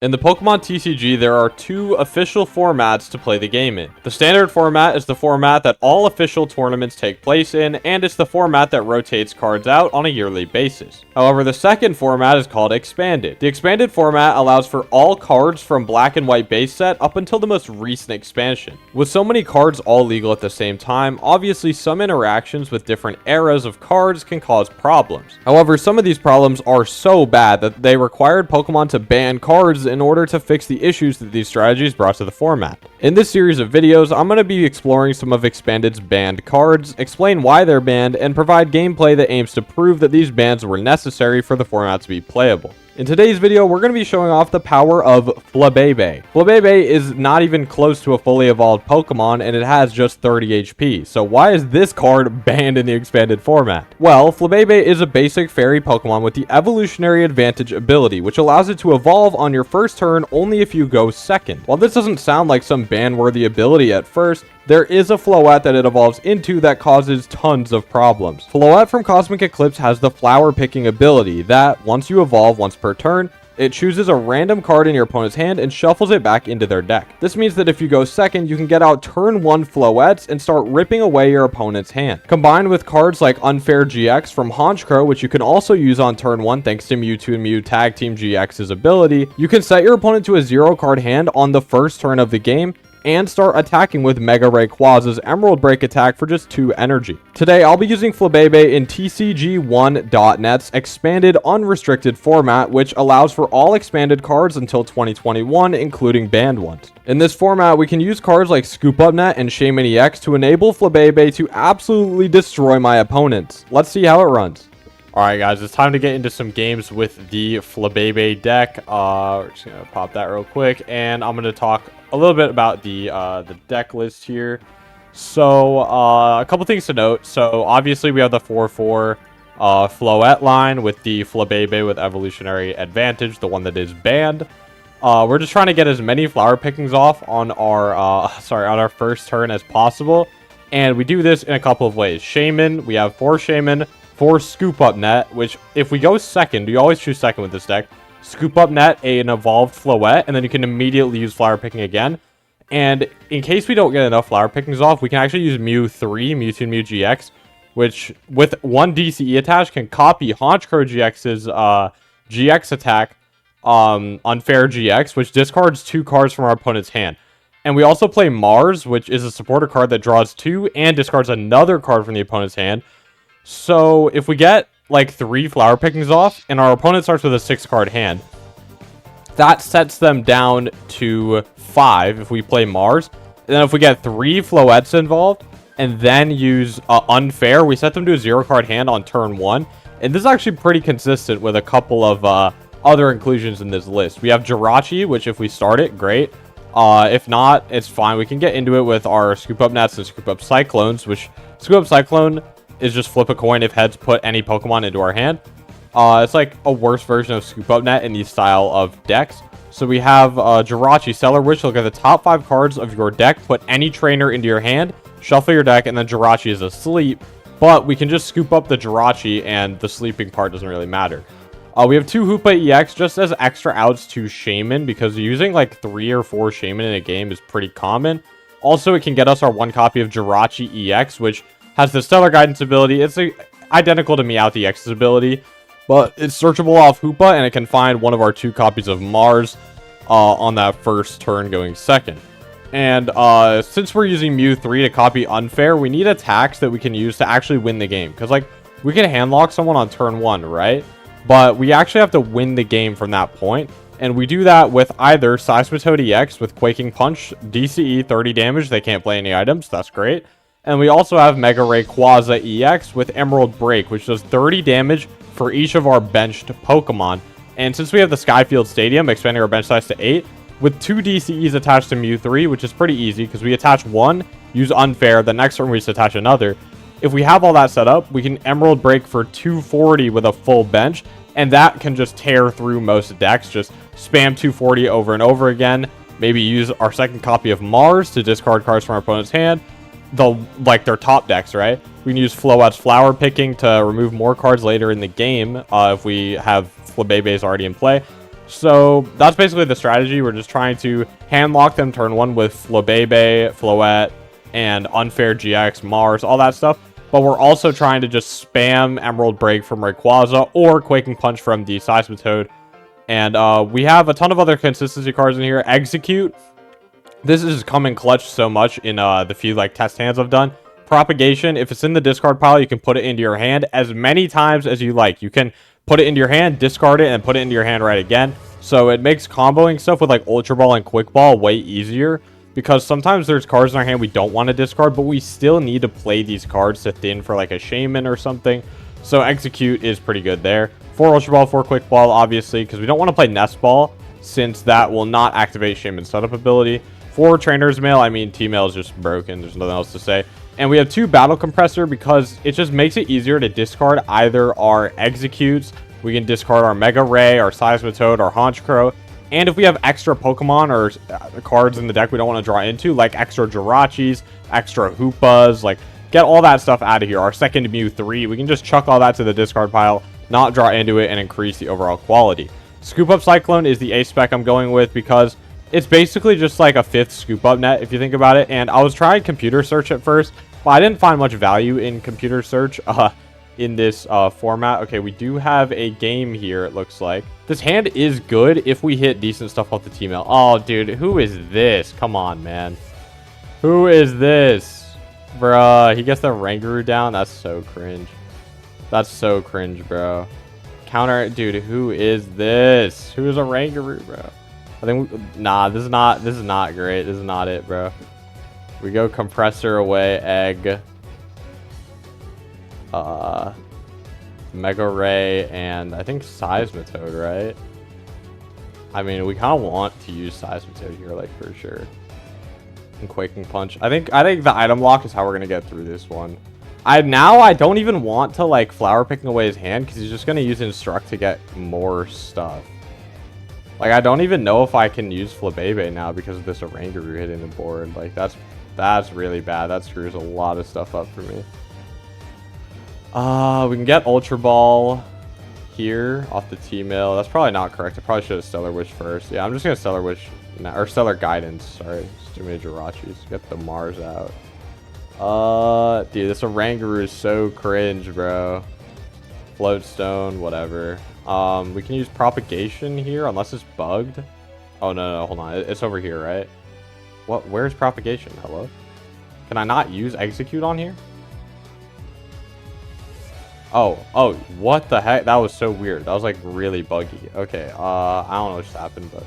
In the Pokemon TCG, there are two official formats to play the game in. The standard format is the format that all official tournaments take place in, and it's the format that rotates cards out on a yearly basis. However, the second format is called Expanded. The Expanded format allows for all cards from Black and White base set up until the most recent expansion. With so many cards all legal at the same time, obviously some interactions with different eras of cards can cause problems. However, some of these problems are so bad that they required Pokemon to ban cards in order to fix the issues that these strategies brought to the format. In this series of videos, I'm going to be exploring some of Expanded's banned cards, explain why they're banned, and provide gameplay that aims to prove that these bans were necessary for the format to be playable. In today's video, we're going to be showing off the power of Flabebe. Flabebe is not even close to a fully evolved Pokemon, and it has just 30 HP. So why is this card banned in the expanded format? Well, Flabebe is a basic fairy Pokemon with the evolutionary advantage ability, which allows it to evolve on your first turn only if you go second. While this doesn't sound like some ban-worthy ability at first, there is a Floette that it evolves into that causes tons of problems. Floette from Cosmic Eclipse has the flower picking ability that, once you evolve once per turn, it chooses a random card in your opponent's hand and shuffles it back into their deck. This means that if you go second, you can get out turn 1 Floettes and start ripping away your opponent's hand. Combined with cards like Unfair GX from Honchkrow, which you can also use on turn 1 thanks to Mewtwo and Mew Tag Team GX's ability, you can set your opponent to a 0 card hand on the first turn of the game and start attacking with Mega Rayquaza's Emerald Break attack for just 2 energy. Today, I'll be using Flabebe in TCG1.net's expanded unrestricted format, which allows for all expanded cards until 2021, including banned ones. In this format, we can use cards like Scoop Up Net and Shaymin EX to enable Flabebe to absolutely destroy my opponents. Let's see how it runs. Alright guys, it's time to get into some games with the Flabebe deck. We're just going to pop that real quick, and I'm going to talk a little bit about the deck list here. So, a couple things to note. So, obviously, we have the 4-4 Floette line with the Flabebe with evolutionary advantage, the one that is banned. We're just trying to get as many flower pickings off on our on our first turn as possible, and we do this in a couple of ways. Shaymin, we have 4 Shaymin, 4 Scoop Up Net, which if we go second, you always choose second with this deck. Scoop Up Net, an evolved Floette, and then you can immediately use flower picking again. And in case we don't get enough flower pickings off, we can actually use Mew 3, Mewtwo and Mew GX, which with 1 DCE attached can copy Honchkrow GX's GX attack, Unfair GX, which discards 2 cards from our opponent's hand. And we also play Mars, which is a supporter card that draws 2 and discards another card from the opponent's hand. So if we get like 3 flower pickings off and our opponent starts with a 6 card hand, that sets them down to 5 if we play Mars. And then if we get 3 Floettes involved and then use Unfair, we set them to a 0 card hand on turn 1. And this is actually pretty consistent with a couple of other inclusions in this list. We have Jirachi, which if we start it, great. If not, it's fine. We can get into it with our Scoop Up Nets and Scoop Up Cyclones, which Scoop Up Cyclone is just flip a coin if heads put any Pokemon into our hand. It's like a worse version of Scoop Up Net in these style of decks. So we have Jirachi, Stellar Witch. Look at the top 5 cards of your deck, put any trainer into your hand, shuffle your deck, and then Jirachi is asleep. But we can just scoop up the Jirachi, and the sleeping part doesn't really matter. We have 2 Hoopa EX just as extra outs to Shaymin, because using like 3 or 4 Shaymin in a game is pretty common. Also, it can get us our 1 copy of Jirachi EX, which has the Stellar Guidance ability. It's identical to Meowth EX's ability, but it's searchable off Hoopa, and it can find one of our 2 copies of Mars on that first turn going second. And since we're using Mew 3 to copy Unfair, we need attacks that we can use to actually win the game. Because like we can handlock someone on turn 1, right? But we actually have to win the game from that point. And we do that with either Seismitoad EX with Quaking Punch, DCE 30 damage. They can't play any items. That's great. And we also have Mega Rayquaza EX with Emerald Break, which does 30 damage for each of our benched Pokemon. And since we have the Skyfield Stadium, expanding our bench size to 8, with 2 DCEs attached to Mew 3, which is pretty easy, because we attach 1, use Unfair, the next turn we just attach another. If we have all that set up, we can Emerald Break for 240 with a full bench, and that can just tear through most decks. Just spam 240 over and over again. Maybe use our second copy of Mars to discard cards from our opponent's hand. Like their top decks, right? We can use Floette's Flower Picking to remove more cards later in the game if we have Flabebe's already in play. So that's basically the strategy. We're just trying to hand lock them turn 1 with Flabebe, Floette, and Unfair GX, Mars, all that stuff. But we're also trying to just spam Emerald Break from Rayquaza or Quaking Punch from the Seismitoad. And we have a ton of other consistency cards in here. Execute. This is coming clutch so much in the few like test hands I've done. Propagation. If it's in the discard pile, you can put it into your hand as many times as you like. You can put it into your hand, discard it, and put it into your hand right again. So it makes comboing stuff with like Ultra Ball and Quick Ball way easier. Because sometimes there's cards in our hand we don't want to discard, but we still need to play these cards to thin for like a Shaman or something. So Execute is pretty good there. 4 Ultra Ball, 4 Quick Ball, obviously, because we don't want to play Nest Ball, since that will not activate Shaman's setup ability. 4 Trainer's Mail, I mean, T-Mail is just broken. There's nothing else to say. And we have 2 Battle Compressor because it just makes it easier to discard either our Executes. We can discard our Mega Ray, our Seismitoad, our Honchkrow. And if we have extra Pokemon or cards in the deck we don't want to draw into, like extra Jirachis, extra Hoopas, like get all that stuff out of here. Our second Mew 3, we can just chuck all that to the discard pile, not draw into it, and increase the overall quality. Scoop Up Cyclone is the A spec I'm going with because it's basically just like a 5th Scoop Up net if you think about it. And I was trying Computer Search at first, but I didn't find much value in Computer Search in this format. Okay, we do have a game here, it looks like. This hand is good if we hit decent stuff off the T-Mail. Oh, dude, who is this? Come on, man. Who is this? Bruh, he gets the Rangaroo down? That's so cringe. That's so cringe, bro. Counter, dude, who is this? Who is a Rangaroo, bro? I think, nah, this is not great. This is not it, bro. We go Compressor away, Egg. Mega Ray, and I think Seismitoad, right? I mean, we kind of want to use Seismitoad here, like, for sure. And Quaking Punch. I think the item lock is how we're gonna get through this one. I don't even want to, like, Flower Picking away his hand, because he's just gonna use Instruct to get more stuff. Like, I don't even know if I can use Flabebe now because of this Oranguru hitting the board. Like, that's really bad. That screws a lot of stuff up for me. We can get Ultra Ball here off the T-Mail. That's probably not correct. I probably should have Stellar Wish first. Yeah, I'm just gonna Stellar Wish now, or Stellar Guidance. Sorry, it's too many Jirachis. Get the Mars out. Dude, this Oranguru is so cringe, bro. Floatstone, whatever. We can use Propagation here unless it's bugged. Oh no, hold on. It's over here, right? What? Where's Propagation? Hello? Can I not use Execute on here? Oh, what the heck? That was so weird. That was like really buggy. Okay, I don't know what just happened, but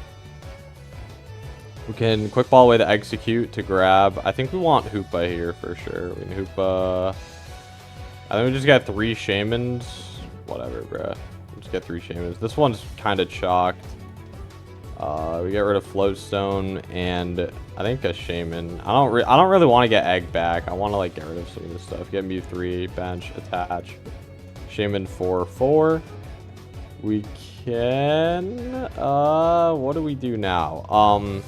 we can Quick Ball away to Execute to grab. I think we want Hoopa here for sure. We can Hoopa. I think we just got 3 Shamans. Whatever, bro. Just get 3 Shamans. This one's kind of chalked. We get rid of Floatstone and I think a Shaman. I don't really want to get Egg back. I want to like get rid of some of this stuff. Get Mew 3, bench, attach. Shaman 4/4. We can what do we do now?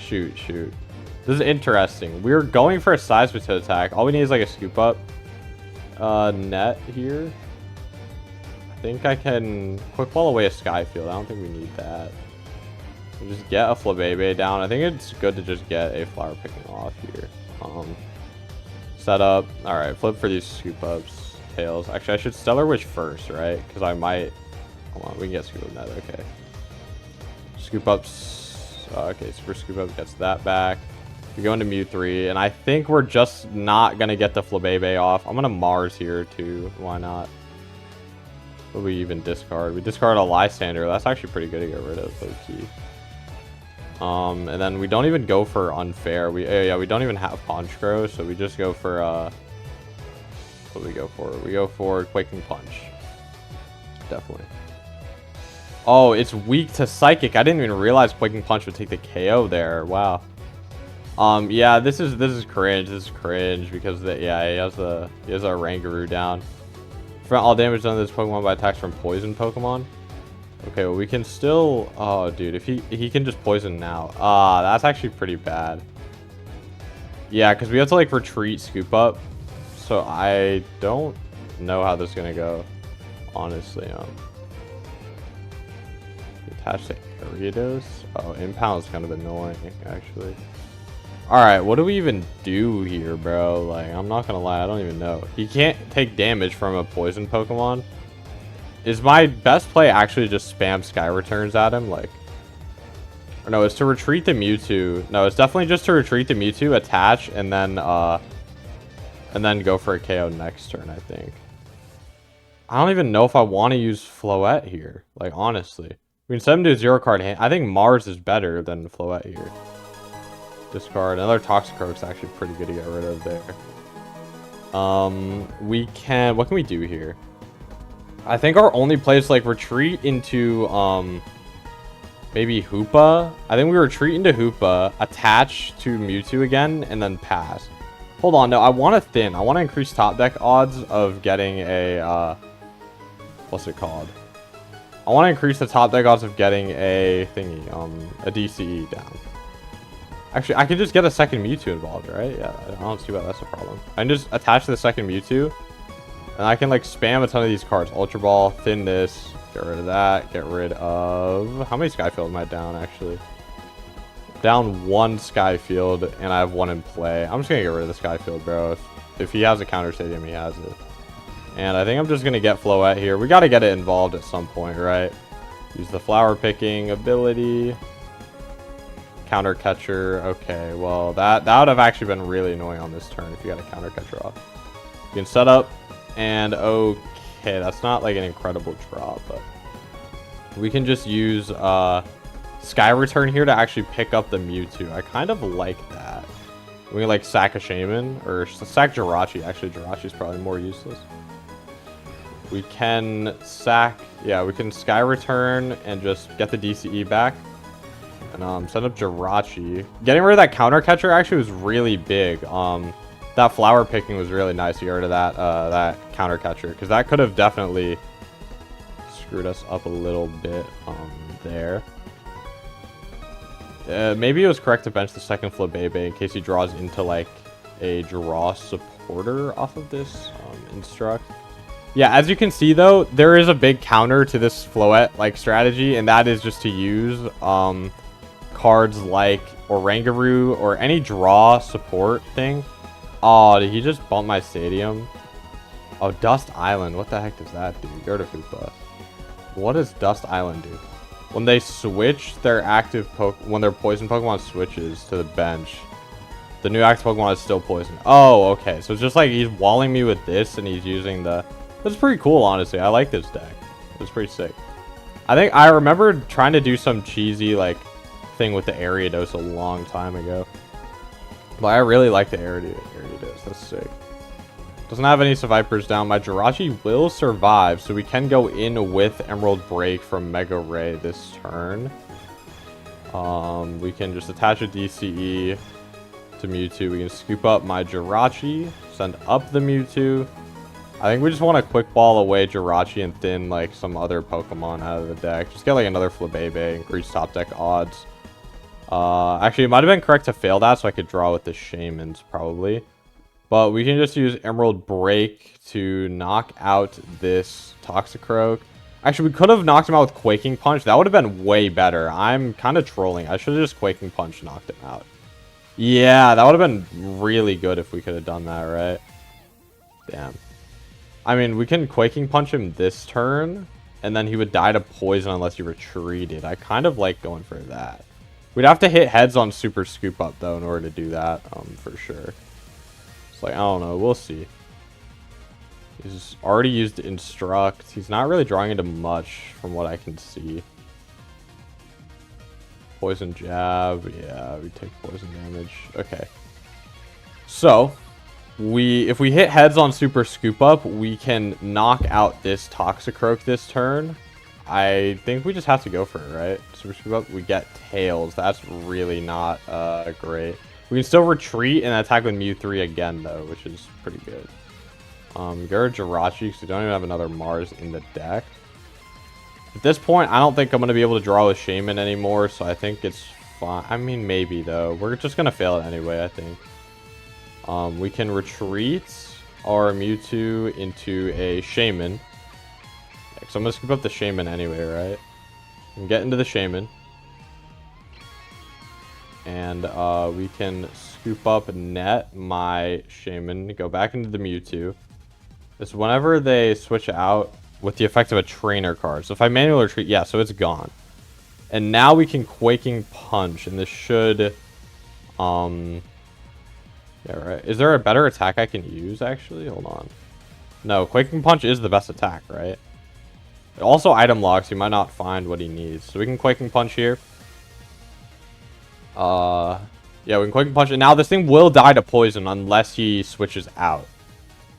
Shoot. This is interesting. We're going for a Seismitoad attack. All we need is like a Scoop Up net here. I think I can Quick Ball away a Skyfield. I don't think we need that. We'll just get a Flabebe down. I think it's good to just get a Flower Picking off here. Set up. Alright, flip for these Scoop Ups. Tails. Actually, I should Stellar Wish first, right? Because I might... Hold on, we can get Scoop Up net. Okay. Scoop Ups. Okay, Super Scoop Up gets that back. We go into Mew 3, and I think we're just not going to get the Flabebe off. I'm going to Mars here, too. Why not? What do we even discard? We discard a Lysander. That's actually pretty good to get rid of, low key. And then we don't even go for Unfair. We don't even have Honchkrow, so we just go for what do we go for? We go for Quaking Punch. Definitely. Oh, it's weak to Psychic. I didn't even realize Quaking Punch would take the KO there. Wow. Yeah, this is cringe. This is cringe because he has a Rangaroo down. Prevent all damage done to this Pokemon by attacks from poison Pokemon. Okay, well, we can still... Oh, dude, if he can just poison now. That's actually pretty bad. Yeah, because we have to, like, retreat Scoop Up. So I don't know how this is going to go, honestly. Attach to Ariados. Oh, Impound's kind of annoying, actually. Alright, what do we even do here, bro? Like, I'm not gonna lie, I don't even know. He can't take damage from a poison Pokemon. Is my best play actually just spam Sky Returns at him? Like, or no, it's to retreat the Mewtwo. No, it's definitely just to retreat the Mewtwo, attach, and then go for a KO next turn, I think. I don't even know if I want to use Floette here. Like, honestly. We can send him to a 0-card hand. I think Mars is better than Floette here. Discard. Another Toxicroak's actually pretty good to get rid of there. We can... What can we do here? I think our only play is, like, retreat into, maybe Hoopa. I think we retreat into Hoopa, attach to Mewtwo again, and then pass. Hold on, no, I want to thin. I want to increase top deck odds of getting a, what's it called? I want to increase the top deck odds of getting a thingy, a DCE down. Actually, I could just get a second Mewtwo involved, right? Yeah, I don't see why that's a problem. I can just attach to the second Mewtwo, and I can, like, spam a ton of these cards. Ultra Ball, thin this, get rid of that, get rid of... How many Skyfield am I down, actually? Down 1 Skyfield, and I have 1 in play. I'm just going to get rid of the Skyfield, bro. If he has a counter stadium, he has it. And I think I'm just going to get Floette here. We got to get it involved at some point, right? Use the flower picking ability. Counter catcher. Okay, well, that would have actually been really annoying on this turn if you got a counter catcher off. You can set up, and okay, that's not like an incredible drop, but we can just use Sky Return here to actually pick up the Mewtwo. I kind of like that. We can, like, sack a Shaman, or sack Jirachi. Actually, Jirachi's probably more useless. We can sack, yeah, we can Sky Return and just get the DCE back. And send up Jirachi. Getting rid of that counter catcher actually was really big. That flower picking was really nice to get rid of that counter catcher, because that could have definitely screwed us up a little bit there. Maybe it was correct to bench the second Flabebe in case he draws into, like, a draw supporter off of this Instruct. Yeah, as you can see, though, there is a big counter to this Floette-like strategy, and that is just to use cards like Oranguru or any draw support thing. Oh, did he just bump my stadium? Oh, Dust Island. What the heck does that do? Go to Hoopa. What does Dust Island do? When they switch their active when their poison Pokemon switches to the bench, the new active Pokemon is still poisoned. Oh, okay. So it's just like he's walling me with this, and he's using the... That's pretty cool, honestly. I like this deck. It's pretty sick. I think I remember trying to do some cheesy, like, thing with the Ariados a long time ago. But I really like the Ariados. That's sick. Doesn't have any Survivors down. My Jirachi will survive, so we can go in with Emerald Break from Mega Ray this turn. We can just attach a DCE to Mewtwo. We can scoop up my Jirachi, send up the Mewtwo. I think we just want to quick ball away Jirachi and thin, like, some other Pokemon out of the deck. Just get, like, another Flabebe, increase top deck odds. Actually, it might have been correct to fail that, so I could draw with the Shamans, probably. But we can just use Emerald Break to knock out this Toxicroak. Actually, we could have knocked him out with Quaking Punch. That would have been way better. I'm kind of trolling. I should have just Quaking Punch knocked him out. Yeah, that would have been really good if we could have done that, right? Damn. I mean, we can Quaking Punch him this turn, and then he would die to poison unless he retreated. I kind of like going for that. We'd have to hit heads on Super Scoop Up, though, in order to do that, for sure. It's like, I don't know. We'll see. He's already used Instruct. He's not really drawing into much from what I can see. Poison Jab. Yeah, we take poison damage. Okay. So, if we hit heads on Super Scoop Up, we can knock out this Toxicroak this turn. I think we just have to go for it, right? Super Scoop Up, we get Tails. That's really not great. We can still retreat and attack with Mew 3 again, though, which is pretty good. Go to Jirachi, because we don't even have another Mars in the deck. At this point, I don't think I'm going to be able to draw with Shaman anymore, so I think it's fine. I mean, maybe, though. We're just going to fail it anyway, I think. We can retreat our Mewtwo into a Shaman. So I'm going to scoop up the Shaman anyway, right? and get into the Shaman. And we can scoop up net my Shaman, go back into the Mewtwo. It's whenever they switch out with the effect of a trainer card. So if I manual retreat, yeah, so it's gone. And now we can Quaking Punch, and this should, yeah, right. Is there a better attack I can use, actually? Hold on. No, Quaking Punch is the best attack, right? Also item locks, he might not find what he needs. So we can Quaking Punch here. Yeah, we can Quaking Punch, and now this thing will die to poison unless he switches out.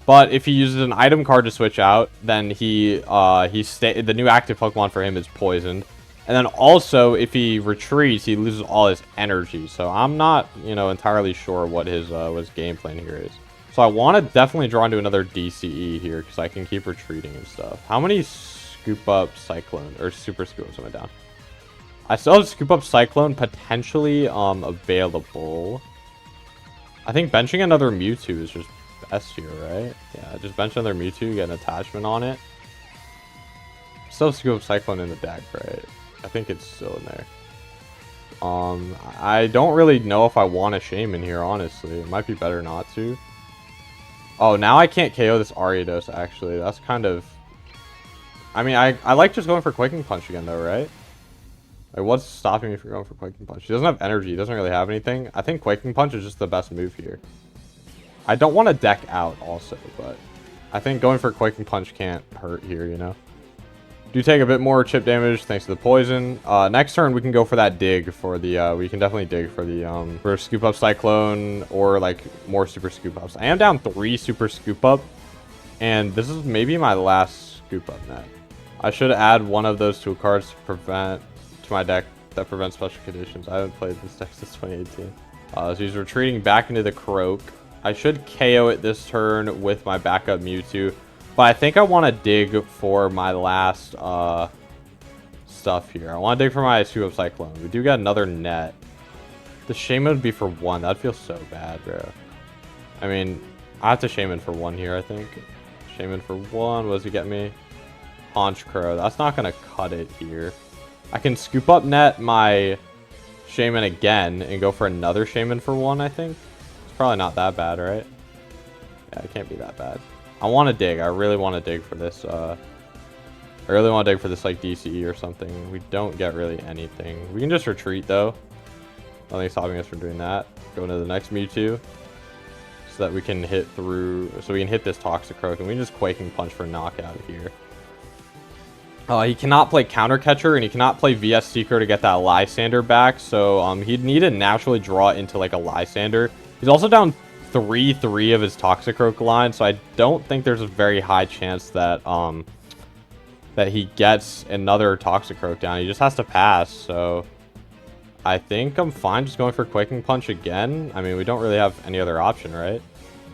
But if he uses an item card to switch out, then the new active Pokemon for him is poisoned. And then also, if he retreats, he loses all his energy. So I'm not, entirely sure what his game plan here is. So I want to definitely draw into another DCE here because I can keep retreating and stuff. How many Scoop Up Cyclone or Super Scoop Ups am I down? I still have Scoop Up Cyclone potentially available. I think benching another Mewtwo is just best here, right? Yeah, just bench another Mewtwo, get an attachment on it. Still Scoop Up Cyclone in the deck, right? I think it's still in there. I don't really know if I want a Shaman here, honestly. It might be better not to. Oh, now I can't KO this Ariados, actually. That's kind of... I mean, I like just going for Quaking Punch again, though, right? Like, what's stopping me from going for Quaking Punch? He doesn't have energy. He doesn't really have anything. I think Quaking Punch is just the best move here. I don't want to deck out, also, but... I think going for Quaking Punch can't hurt here, Do take a bit more chip damage thanks to the poison. Next turn we can go for that dig for the we can definitely dig for the for Scoop Up Cyclone or like more Super Scoop Ups. I am down 3 Super Scoop Up, and this is maybe my last Scoop Up net. I should add one of those 2 cards to my deck that prevents special conditions. I haven't played this deck since 2018. So he's retreating back into the Croak. I should KO it this turn with my backup Mewtwo. But I think I want to dig for my last stuff here. I want to dig for my Scoop Up Cyclone. We do get another net. The Shaman would be for 1. That'd feel so bad, bro. I mean, I have to Shaman for 1 here, I think. Shaman for 1. What does he get me? Haunch Crow. That's not going to cut it here. I can Scoop Up net my Shaman again and go for another Shaman for 1, I think. It's probably not that bad, right? Yeah, it can't be that bad. I want to dig. I really want to dig for this. I really want to dig for this, like, DCE or something. We don't get really anything. We can just retreat, though. Nothing's stopping us from doing that. Go into the next Mewtwo. So that we can hit through... So we can hit this Toxicroak. And we can just Quaking Punch for knockout here. He cannot play Counter Catcher. And he cannot play VS Seeker to get that Lysander back. So he'd need to naturally draw into, like, a Lysander. He's also down 3 of his Toxicroak line, so I don't think there's a very high chance that that he gets another Toxicroak down. He just has to pass, so I think I'm fine just going for Quaking Punch again. I mean, we don't really have any other option, right?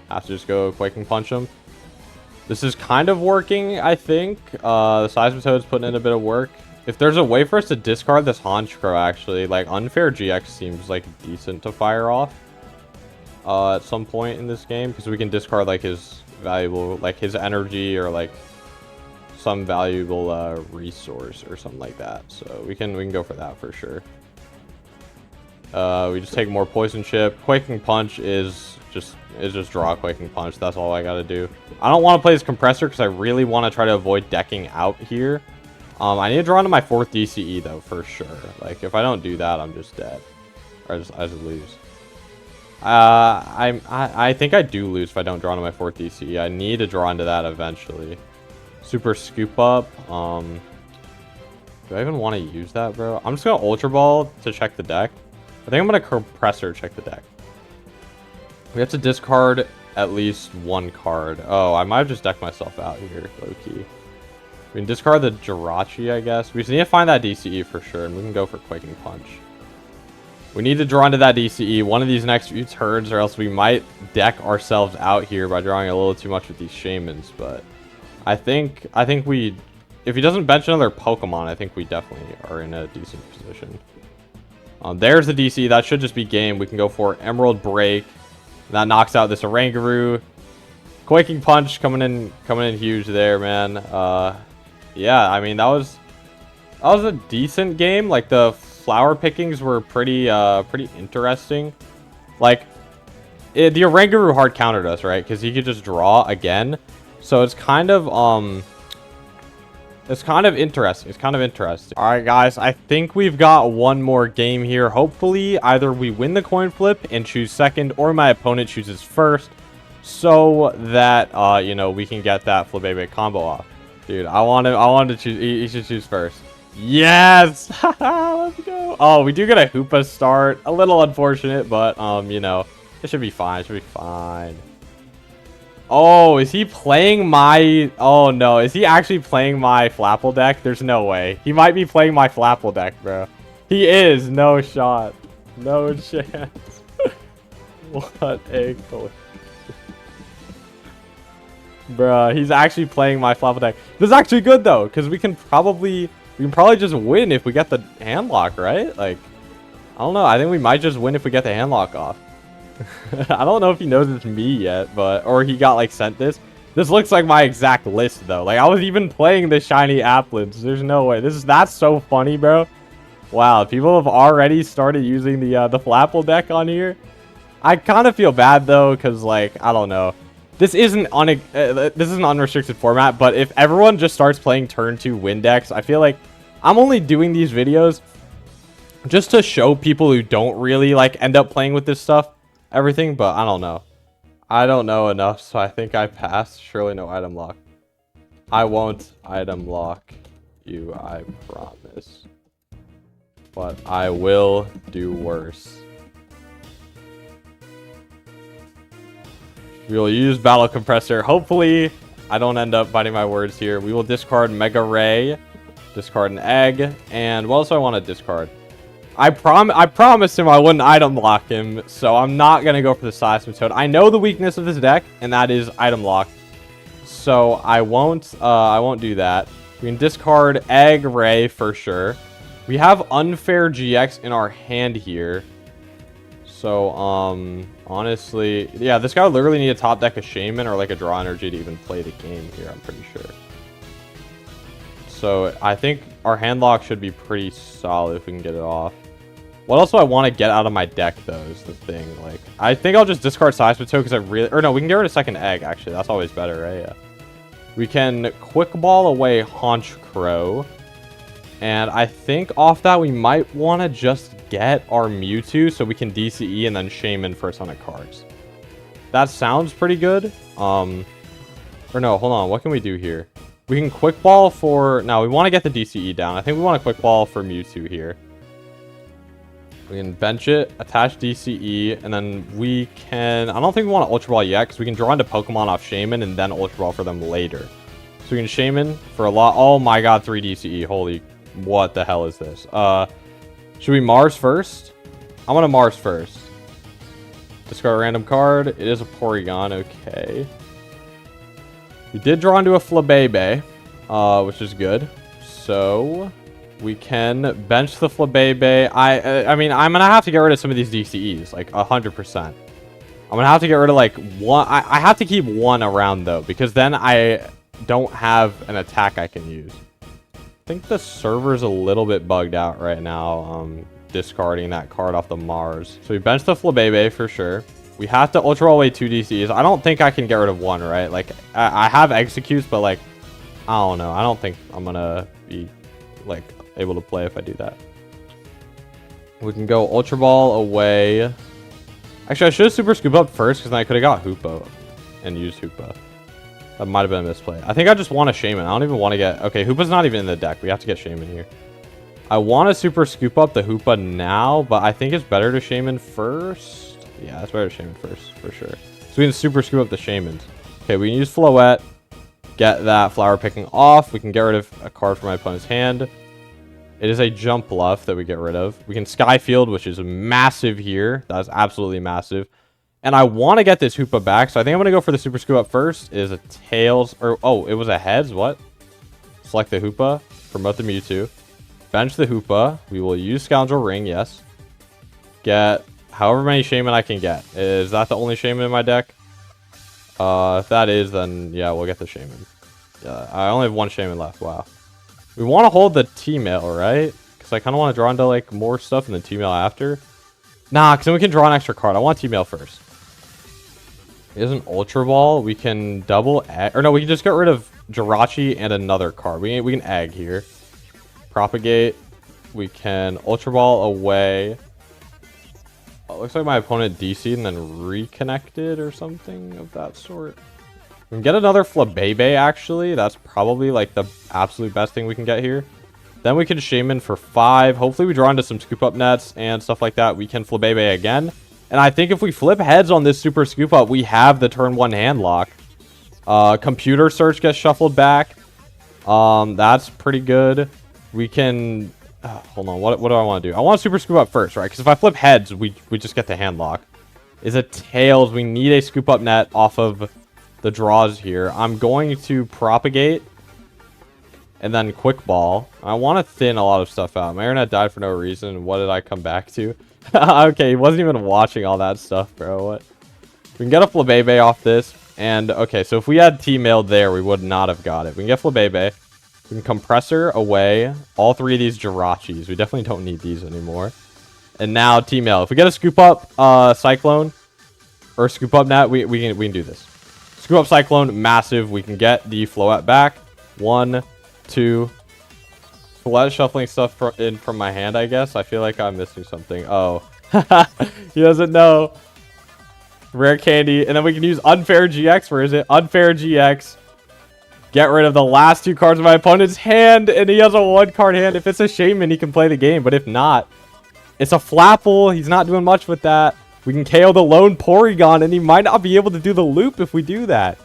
Have to just go Quaking Punch him. This is kind of working, I think. The Seismitoad's putting in a bit of work. If there's a way for us to discard this Honchkrow, actually, like, Unfair GX seems, like, decent to fire off. At some point in this game, because we can discard like his valuable, like his energy or like some valuable resource or something like that. So we can go for that for sure. We just take more Poison Chip. Quaking Punch is just draw a Quaking Punch. That's all I gotta do. I don't want to play this Compressor because I really want to try to avoid decking out here. I need to draw into my 4th DCE though for sure. Like if I don't do that, I'm just dead. Or I just lose. I think I do lose if I don't draw into my 4th DCE. I need to draw into that eventually. Super Scoop Up. Do I even want to use that, bro? I'm just gonna Ultra Ball to check the deck. I think I'm gonna Compressor check the deck. We have to discard at least 1 card. Oh, I might have just decked myself out here, low-key. We can discard the Jirachi, I guess. We just need to find that DCE for sure, and we can go for Quaking Punch. We need to draw into that DCE one of these next few turns, or else we might deck ourselves out here by drawing a little too much with these Shamans. But I think we, if he doesn't bench another Pokemon, I think we definitely are in a decent position. There's the DCE. That should just be game. We can go for Emerald Break. That knocks out this Oranguru. Quaking Punch coming in huge there, man. Yeah, I mean that was That was a decent game. Like, the flower pickings were pretty interesting. Like, the Oranguru hard countered us, right? Because he could just draw again. So it's kind of interesting. It's kind of interesting. All right, guys. I think we've got one more game here. Hopefully, either we win the coin flip and choose second, or my opponent chooses first, so that you know, we can get that Flabebe combo off. Dude, I want to choose. He should choose first. Yes. Let's go. Oh, we do get a Hoopa start. A little unfortunate, but you know, it should be fine. It should be fine. Oh, is he playing my... Oh, no. Is he actually playing my Flapple deck? There's no way. He might be playing my Flapple deck, bro. He is. No shot. No chance. What a coincidence. Bruh, he's actually playing my Flapple deck. This is actually good, though, because we can probably just win if we get the hand lock, right? Like, I don't know. I think we might just win if we get the hand lock off. I don't know if he knows it's me yet, but or he got like sent this. This looks like my exact list though. Like I was even playing the shiny Applins. There's no way. That's so funny, bro. Wow, people have already started using the Flapple deck on here. I kind of feel bad though, cause like I don't know. This isn't an unrestricted format, but if everyone just starts playing turn 2 win decks, I feel like I'm only doing these videos just to show people who don't really like end up playing with this stuff. Everything, but I don't know. I don't know enough, so I think I passed. Surely no item lock. I won't item lock you, I promise. But I will do worse. We will use Battle Compressor. Hopefully, I don't end up biting my words here. We will discard Mega Ray, discard an egg, and what else do I want to discard? I promised him I wouldn't item lock him, so I'm not going to go for the Seismitoad. I know the weakness of this deck, and that is item lock. So I won't do that. We can discard Egg Ray for sure. We have Unfair GX in our hand here. So, honestly, yeah, this guy would literally need a top deck of Shaman or like a draw energy to even play the game here, I'm pretty sure. So I think our hand lock should be pretty solid if we can get it off. What else do I want to get out of my deck, though, is the thing. Like, I think I'll just discard Seismitoad because I really... Or no, we can get rid of second egg, actually. That's always better, right? Yeah. We can Quick Ball away Haunch Crow. And I think off that, we might want to just get our Mewtwo so we can DCE and then Shaman for a ton of cards. That sounds pretty good. Or no, hold on. What can we do here? We can Quick Ball for... No, we want to get the DCE down. I think we want to Quick Ball for Mewtwo here. We can bench it, attach DCE, and then we can... I don't think we want to Ultra Ball yet, because we can draw into Pokemon off Shaman and then Ultra Ball for them later. So we can Shaman for a lot... Oh my god, 3 DCE. Holy... What the hell is this? Should we Mars first? I'm going to Mars first. Discard a random card. It is a Porygon. Okay. We did draw into a Flabebe, which is good. So... we can bench the Flabebe. I mean, I'm going to have to get rid of some of these DCEs, like 100%. I'm going to have to get rid of like one. I have to keep one around though, because then I don't have an attack I can use. I think the server's a little bit bugged out right now, discarding that card off the Mars. So we bench the Flabebe for sure. We have to Ultra away 2 DCEs. I don't think I can get rid of one, right? Like, I have Executes, but like, I don't know. I don't think I'm going to be like able to play if I do that. We can go Ultra Ball away. Actually, I should have Super Scoop up first because then I could have got Hoopa and used Hoopa. That might have been a misplay. I think I just want a Shaman. I don't even want to get... Okay, Hoopa's not even in the deck. We have to get Shaman here. I want to Super Scoop up the Hoopa now, but I think it's better to Shaman first. Yeah, it's better to Shaman first, for sure. So we can Super Scoop up the Shamans. Okay, we can use Floette. Get that Flower Picking off. We can get rid of a card from my opponent's hand. It is a Jump Bluff that we get rid of. We can Skyfield, which is massive here. That is absolutely massive. And I want to get this Hoopa back, so I think I'm going to go for the Super Scoop up first. It is a Tails, or, oh, it was a Heads, what? Select the Hoopa, promote the Mewtwo. Bench the Hoopa. We will use Scoundrel Ring, yes. Get however many Shaman I can get. Is that the only Shaman in my deck? If that is, then yeah, we'll get the Shaman. Yeah, I only have one Shaman left, wow. We want to hold the T-mail, right? Because I kind of want to draw into, like, more stuff and then T-mail after. Nah, because then we can draw an extra card. I want T-mail first. Here's an Ultra Ball. We can double egg. Or no, we can just get rid of Jirachi and another card. We can egg here. Propagate. We can Ultra Ball away. Oh, looks like my opponent DC'd and then reconnected or something of that sort. We can get another Flabebe, actually. That's probably, like, the absolute best thing we can get here. Then we can Shaman for 5. Hopefully we draw into some Scoop Up nets and stuff like that. We can Flabebe again. And I think if we flip heads on this Super Scoop Up, we have the turn 1 hand lock. Computer Search gets shuffled back. That's pretty good. We can... hold on, what do I want to do? I want to Super Scoop Up first, right? Because if I flip heads, we just get the hand lock. Is it tails? We need a Scoop Up net off of the draws here. I'm going to Propagate. And then Quick Ball. I want to thin a lot of stuff out. My internet died for no reason. What did I come back to? Okay, he wasn't even watching all that stuff, bro. What? We can get a Flabebe off this. And, okay, so if we had T-mailed there, we would not have got it. We can get Flabebe. We can Compressor away. All 3 of these Jirachis. We definitely don't need these anymore. And now T-mail. If we get a Scoop Up Cyclone or Scoop Up Net, we can do this. Scoop Up Cyclone, massive. We can get the Floette back. 1, 2. A lot of shuffling stuff in from my hand, I guess. I feel like I'm missing something. Oh. He doesn't know. Rare Candy. And then we can use Unfair GX. Where is it? Unfair GX. Get rid of the last 2 cards of my opponent's hand. And he has a 1-card hand. If it's a Shaman, he can play the game. But if not, it's a Flapple. He's not doing much with that. We can KO the lone Porygon. And he might not be able to do the loop if we do that.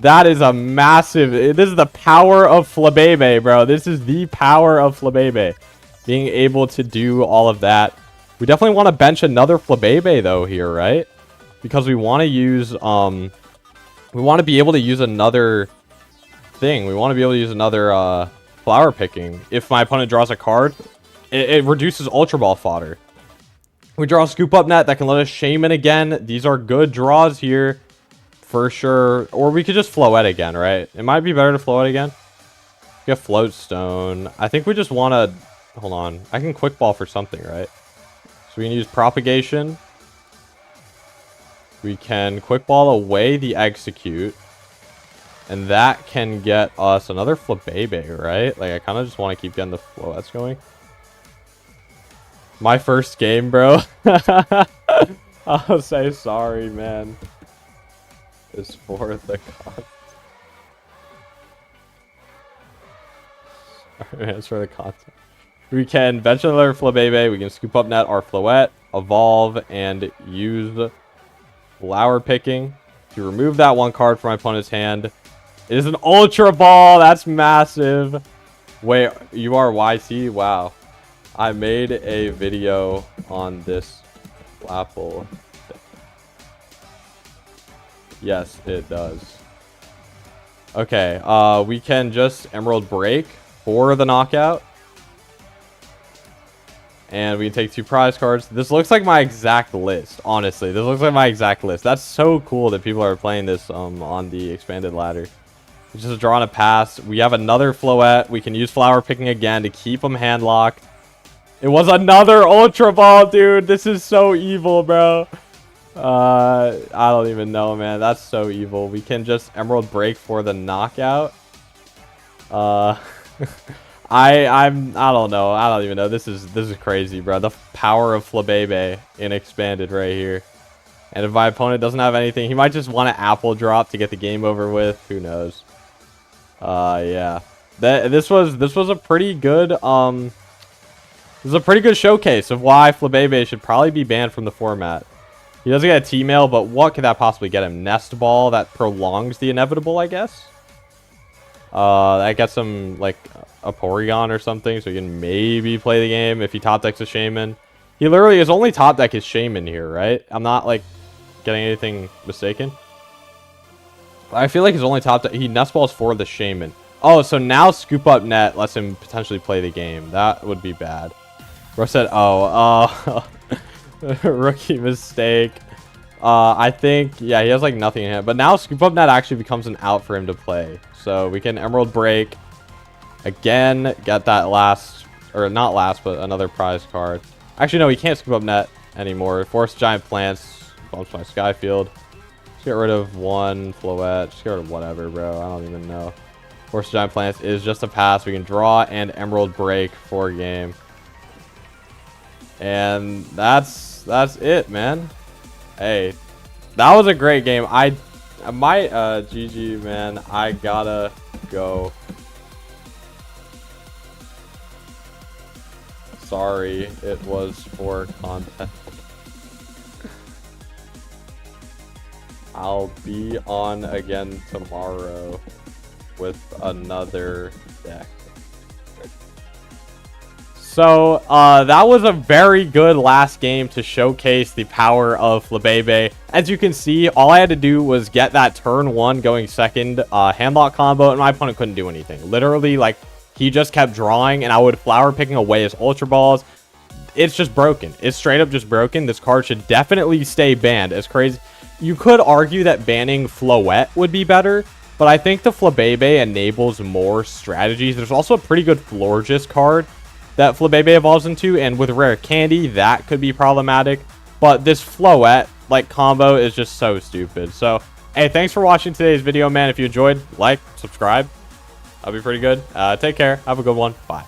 That is a massive... This is the power of Flabebe, bro. This is the power of Flabebe. Being able to do all of that. We definitely want to bench another Flabebe, though, here, right? Because we want to use... we want to be able to use another thing. We want to be able to use another flower picking. If my opponent draws a card, it reduces Ultra Ball fodder. We draw a Scoop Up Net that can let us Shaman again. These are good draws here. For sure. Or we could just Floette again, right? It might be better to Floette again. Get Float Stone. I think we just want to... Hold on. I can Quick Ball for something, right? So we can use Propagation. We can Quick Ball away the Execute. And that can get us another Flabebe, right? Like, I kind of just want to keep getting the Floettes going. My first game, bro. I'll say sorry, man. Is for the content. Sorry, it's for the content. We can bench another Flabebe. We can Scoop Up Net our Floette, evolve, and use flower picking to remove that 1 card from my opponent's hand. It is an Ultra Ball. That's massive. Wait, you are YT? Wow. I made a video on this Flapple. Yes, it does. Okay, we can just Emerald Break for the knockout. And we can take 2 prize cards. This looks like my exact list, honestly. This looks like my exact list. That's so cool that people are playing this on the expanded ladder. We just draw on a pass. We have another Floette. We can use flower picking again to keep them hand locked. It was another Ultra Ball, dude. This is so evil, bro. I don't even know, man. That's so evil. We can just Emerald Break for the knockout. I don't know. I don't even know. This is crazy, bro. The power of Flabebe in expanded right here. And if my opponent doesn't have anything, he might just want to apple drop to get the game over with. Who knows? Yeah. This was a pretty good this is a pretty good showcase of why Flabebe should probably be banned from the format. He doesn't get a T-mail, but what could that possibly get him? Nest Ball that prolongs the inevitable, I guess. That gets him like a Porygon or something, so he can maybe play the game if he top decks a Shaman. He literally, his only top deck is Shaman here, right? I'm not like getting anything mistaken. I feel like his only top deck, he Nest Balls for the Shaman. Oh, so now Scoop Up Net lets him potentially play the game. That would be bad. Bro said, oh, rookie mistake. I think, yeah, he has like nothing in him. But now Scoop Up Net actually becomes an out for him to play. So we can Emerald Break. Again, get that last, or not last, but another prize card. Actually, no, he can't scoop up net anymore. Force giant plants, bumps my Skyfield. Just get rid of one Floette. Just get rid of whatever, bro. I don't even know. Force giant plants is just a pass. We can draw and Emerald Break for a game. And that's it, man. Hey, that was a great game. GG, man. I gotta go. Sorry, it was for content. I'll be on again tomorrow with another deck. So, that was a very good last game to showcase the power of Flabebe. As you can see, all I had to do was get that turn 1 going second handlock combo, and my opponent couldn't do anything. Literally, like, he just kept drawing, and I would flower picking away his Ultra Balls. It's just broken. It's straight up just broken. This card should definitely stay banned. It's crazy. You could argue that banning Floette would be better, but I think the Flabebe enables more strategies. There's also a pretty good Florges card that Flabebe evolves into, and with Rare Candy, that could be problematic. But this Floette, like, combo is just so stupid. So, hey, thanks for watching today's video, man. If you enjoyed, like, subscribe. That'll be pretty good. Take care. Have a good one. Bye.